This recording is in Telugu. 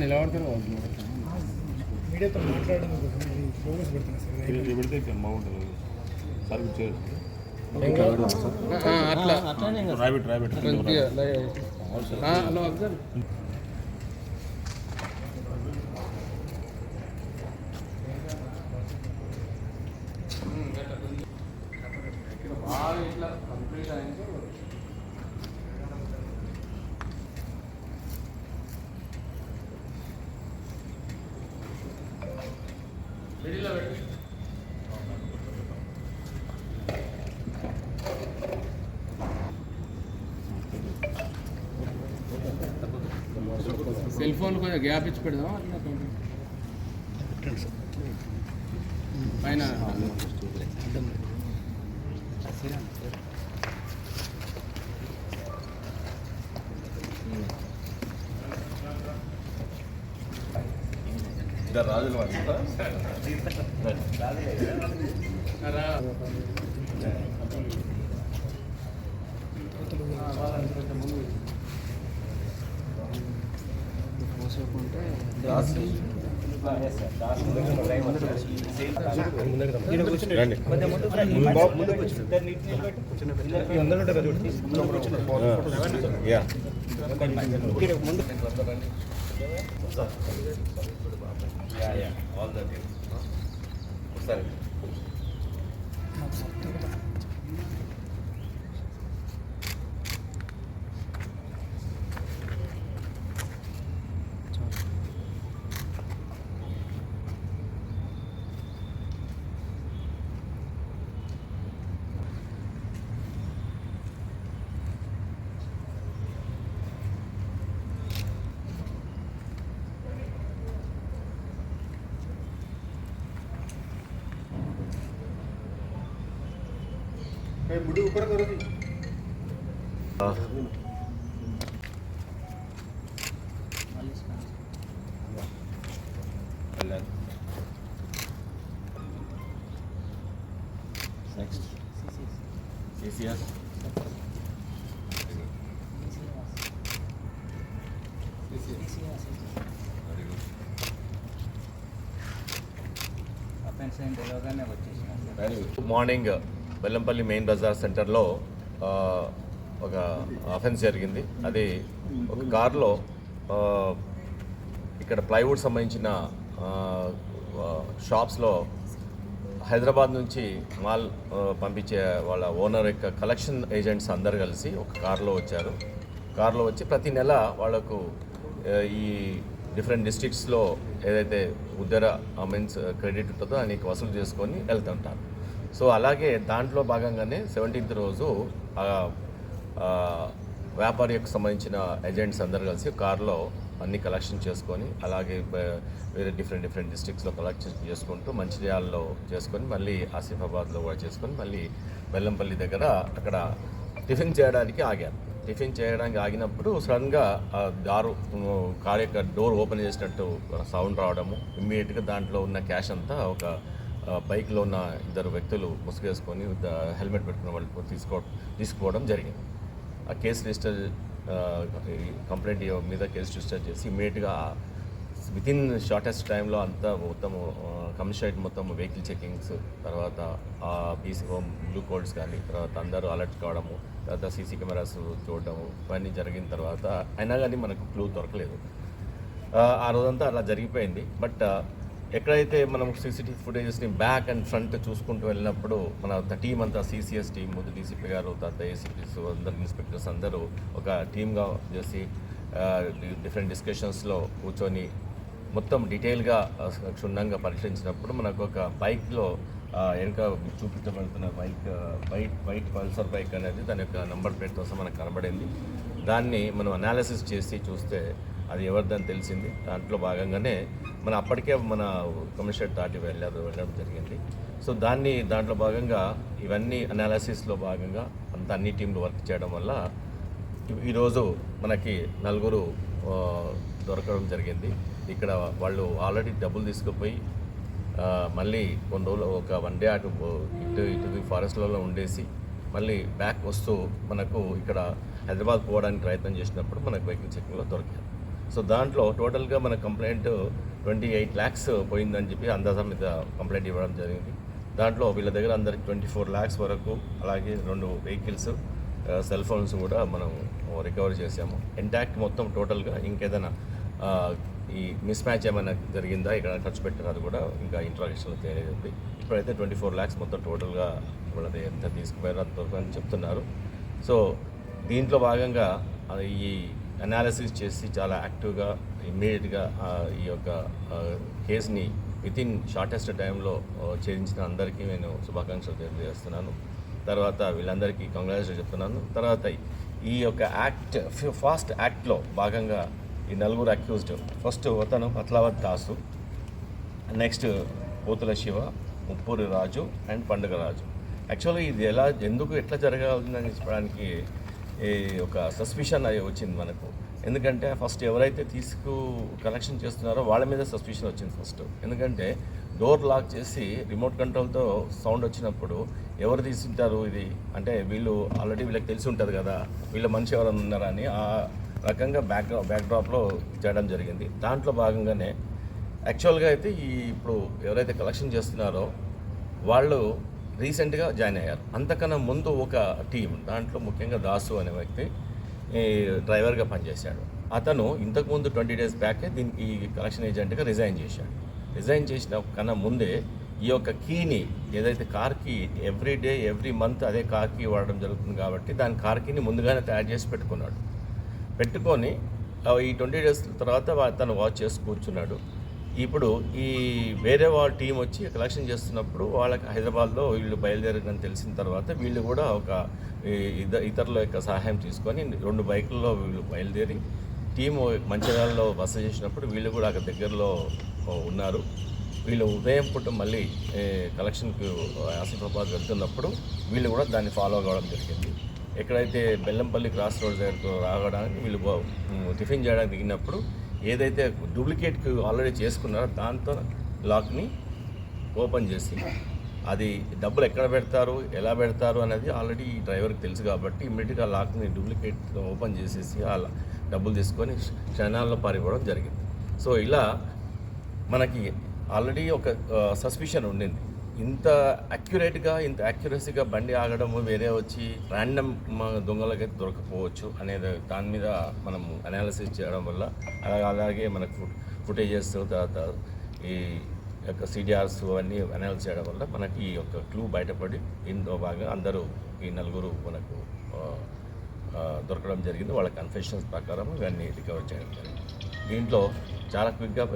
నిలబడతారు మీడియాతో మాట్లాడడం ఫోకస్ పెడుతున్నా సార్ పెడితే బాగుంటుంది సార్ అట్లా ఇట్లా కంప్లీట్ అయింది. సెల్ ఫోన్ కొంచెం గ్యాప్ ఇచ్చి పెడదాం పైన రాజులు all that sorry बुढ़ी ऊपर करो जी next CCS morning Bellampalli main బజార్ సెంటర్లో ఒక అఫెన్స్ జరిగింది. అది ఒక కారులో ఇక్కడ ప్లైవుడ్ సంబంధించిన షాప్స్లో హైదరాబాద్ నుంచి మాల్ పంపించే వాళ్ళ ఓనర్ యొక్క కలెక్షన్ ఏజెంట్స్ అందరు కలిసి ఒక కారులో వచ్చారు. కారులో వచ్చి ప్రతి నెల వాళ్లకు ఈ డిఫరెంట్ డిస్ట్రిక్ట్స్లో ఏదైతే ఉద్దర మీన్స్ క్రెడిట్ ఉంటుందో దానికి వసూలు చేసుకొని వెళ్తుంటారు. సో అలాగే దాంట్లో భాగంగానే 17th రోజు వ్యాపారికి సంబంధించిన ఏజెంట్స్ అందరు కలిసి కారులో అన్ని కలెక్షన్ చేసుకొని అలాగే వేరే డిఫరెంట్ డిస్ట్రిక్ట్స్లో కలెక్షన్ చేసుకుంటూ మంచిర్యాలలో చేసుకొని మళ్ళీ ఆసిఫాబాద్లో కూడా చేసుకొని మళ్ళీ బెల్లంపల్లి దగ్గర అక్కడ టిఫిన్ చేయడానికి ఆగారు. టిఫిన్ చేయడానికి ఆగినప్పుడు సడన్గా కార్ యొక్క డోర్ ఓపెన్ చేసినట్టు సౌండ్ రావడము, ఇమ్మీడియట్గా దాంట్లో ఉన్న క్యాష్ అంతా ఒక బైక్లో ఉన్న ఇద్దరు వ్యక్తులు ముసుగేసుకొని హెల్మెట్ పెట్టుకున్న వాళ్ళు తీసుకుపోవడం జరిగింది. ఆ కేసు రిజిస్టర్ కంప్లైంట్ మీద కేసు రిజిస్టర్ చేసి ఇమ్మీడియట్గా వితిన్ షార్టెస్ట్ టైంలో అంతా మొత్తం కమిషనరేట్ మొత్తం వెహికల్ చెకింగ్స్, తర్వాత పీసీ బ్లూ కోడ్స్ కానీ తర్వాత అందరూ అలర్ట్ కావడము, తర్వాత సీసీ కెమెరాస్ చూడడము ఇవన్నీ జరిగిన తర్వాత అయినా కానీ మనకు క్లూ దొరకలేదు. ఆ రోజంతా అలా జరిగిపోయింది. బట్ ఎక్కడైతే మనం సీసీటీవీ ఫుటేజెస్ని బ్యాక్ అండ్ ఫ్రంట్ చూసుకుంటూ వెళ్ళినప్పుడు మన టీం అంతా CCS టీం ముందు డీసీపీ గారు, తర్వాత ఏసీపీస్ అందరు ఇన్స్పెక్టర్స్ అందరూ ఒక టీమ్గా చేసి డిఫరెంట్ డిస్కషన్స్లో కూర్చొని మొత్తం డీటెయిల్గా క్షుణ్ణంగా పరిశీలించినప్పుడు మనకు ఒక బైక్లో వెనుక చూపించబడుతున్న వైట్ పల్సర్ బైక్ అనేది దాని యొక్క నెంబర్ ప్లేట్ కోసం మనకు కనబడింది. దాన్ని మనం అనాలిసిస్ చేసి చూస్తే అది ఎవరిదని తెలిసింది. దాంట్లో భాగంగానే అప్పటికే మన కమిషనరేట్ దాటి వెళ్ళడం జరిగింది. సో దాంట్లో భాగంగా ఇవన్నీ అనాలిసిస్లో భాగంగా అన్ని టీంలు వర్క్ చేయడం వల్ల ఈరోజు మనకి 4 దొరకడం జరిగింది. ఇక్కడ వాళ్ళు ఆల్రెడీ డబ్బులు తీసుకుపోయి మళ్ళీ కొన్ని రోజులు ఒక 1 డే ఇటు ఫారెస్ట్లలో ఉండేసి మళ్ళీ బ్యాక్ వస్తూ మనకు ఇక్కడ హైదరాబాద్ పోవడానికి ప్రయత్నం చేసినప్పుడు మనకు వెహికల్ చెకింగ్లో దొరికారు. సో దాంట్లో టోటల్గా మన కంప్లైంట్ 28 lakhs పోయిందని చెప్పి అందాజా మీద కంప్లైంట్ ఇవ్వడం జరిగింది. దాంట్లో వీళ్ళ దగ్గర అందరికి 24 lakhs వరకు, అలాగే 2 వెహికల్స్, సెల్ ఫోన్స్ కూడా మనం రికవర్ చేసాము. ఇంటాక్ట్ మొత్తం టోటల్గా. ఇంకేదైనా ఈ మిస్ మ్యాచ్ ఏమైనా జరిగిందా, ఇక్కడ ఖర్చు పెట్టినారు కూడా ఇంకా ఇంట్రాగేషన్లో తెలియదు. ఇప్పుడైతే 24 lakhs మొత్తం టోటల్గా వాళ్ళది ఎంత తీసుకుపోయారో అంతవరకు అని చెప్తున్నారు. సో దీంట్లో భాగంగా ఈ అనాలిసిస్ చేసి చాలా యాక్టివ్గా ఇమ్మీడియట్గా ఈ యొక్క కేసుని వితిన్ షార్టెస్ట్ టైంలో ఛేదించిన అందరికీ నేను శుభాకాంక్షలు తెలియజేస్తున్నాను. తర్వాత వీళ్ళందరికీ కంగ్రాచులేషన్ చెప్తున్నాను. తర్వాత ఈ యొక్క ఫాస్ట్ యాక్ట్లో భాగంగా ఈ 4 అక్యూజ్డ్, ఫస్ట్ అతను పత్లావత్ దాసు, నెక్స్ట్ పోతుల శివ, ముప్పూరి రాజు అండ్ పండుగ రాజు. యాక్చువల్గా ఇది ఎట్లా జరగాలని చెప్పడానికి ఒక సస్పిషన్ అయ్యి వచ్చింది మనకు. ఎందుకంటే ఫస్ట్ ఎవరైతే కలెక్షన్ చేస్తున్నారో వాళ్ళ మీద సస్పిషన్ వచ్చింది ఫస్ట్. ఎందుకంటే డోర్ లాక్ చేసి రిమోట్ కంట్రోల్తో సౌండ్ వచ్చినప్పుడు ఎవరు తీసుంటారు ఇది అంటే వీళ్ళు ఆల్రెడీ వీళ్ళకి తెలిసి ఉంటుంది కదా వీళ్ళ మనిషి ఎవరైనా ఉన్నారా అని ఆ రకంగా బ్యాక్డ్రాప్లో చేయడం జరిగింది. దాంట్లో భాగంగానే యాక్చువల్గా అయితే ఇప్పుడు ఎవరైతే కలెక్షన్ చేస్తున్నారో వాళ్ళు రీసెంట్గా జాయిన్ అయ్యారు. అంతకన్నా ముందు ఒక టీం, దాంట్లో ముఖ్యంగా దాసు అనే వ్యక్తి డ్రైవర్గా పనిచేశాడు. అతను ఇంతకుముందు 20 days బ్యాకే ఈ కలెక్షన్ ఏజెంట్గా రిజైన్ చేశాడు. రిజైన్ చేసిన కన్నా ముందే ఈ యొక్క కీని ఏదైతే కార్ కీ ఎవ్రీ మంత్ అదే కార్ కీ వాడడం జరుగుతుంది కాబట్టి దాని కార్ కీని ముందుగానే తయారు చేసి పెట్టుకొని ఈ 20 days తర్వాత తను వాచ్ చేసి కూర్చున్నాడు. ఇప్పుడు ఈ వేరే వాళ్ళ టీం వచ్చి కలెక్షన్ చేస్తున్నప్పుడు వాళ్ళకి హైదరాబాద్లో వీళ్ళు బయలుదేరని తెలిసిన తర్వాత వీళ్ళు కూడా ఒక ఇతరుల యొక్క సహాయం తీసుకొని 2 బైకుల్లో వీళ్ళు బయలుదేరి టీము మంచిర్యాలలో బస చేసినప్పుడు వీళ్ళు కూడా అక్కడ దగ్గరలో ఉన్నారు. వీళ్ళు ఉదయం పూట మళ్ళీ కలెక్షన్కి ఆసిఫాబాద్ వెళ్తున్నప్పుడు వీళ్ళు కూడా దాన్ని ఫాలో కావడం జరిగింది. ఎక్కడైతే బెల్లంపల్లి క్రాస్ రోడ్ దగ్గరకు రావడానికి వీళ్ళు టిఫిన్ చేయడానికి దిగినప్పుడు ఏదైతే డూప్లికేట్కి ఆల్రెడీ చేసుకున్నారో దాంతో లాక్ని ఓపెన్ చేసి అది డబ్బులు ఎక్కడ పెడతారు ఎలా పెడతారు అనేది ఆల్రెడీ ఈ డ్రైవర్కి తెలుసు కాబట్టి ఇమ్మీడియట్గా లాక్ని డూప్లికేట్ ఓపెన్ చేసేసి ఆ డబ్బులు తీసుకొని క్షణాల్లో పారిపోవడం జరిగింది. సో ఇలా మనకి ఆల్రెడీ ఒక సస్పిషన్ ఉండింది. ఇంత యాక్యురసీగా బండి ఆగడం వేరే వచ్చి ర్యాండమ్ దొంగలకైతే దొరకపోవచ్చు అనేది దాని మీద మనం అనాలిసిస్ చేయడం వల్ల అలాగే మనకు ఫుటేజెస్ తర్వాత ఈ యొక్క CDRs అన్నీ అనాలిసిస్ చేయడం వల్ల మనకి ఈ యొక్క క్లూ బయటపడి ఇందులో భాగంగా అందరూ ఈ 4 మనకు దొరకడం జరిగింది. వాళ్ళ కన్ఫెషన్స్ ప్రకారం ఇవన్నీ రికవర్ చేయడం జరిగింది. దీంట్లో చాలా క్విక్గా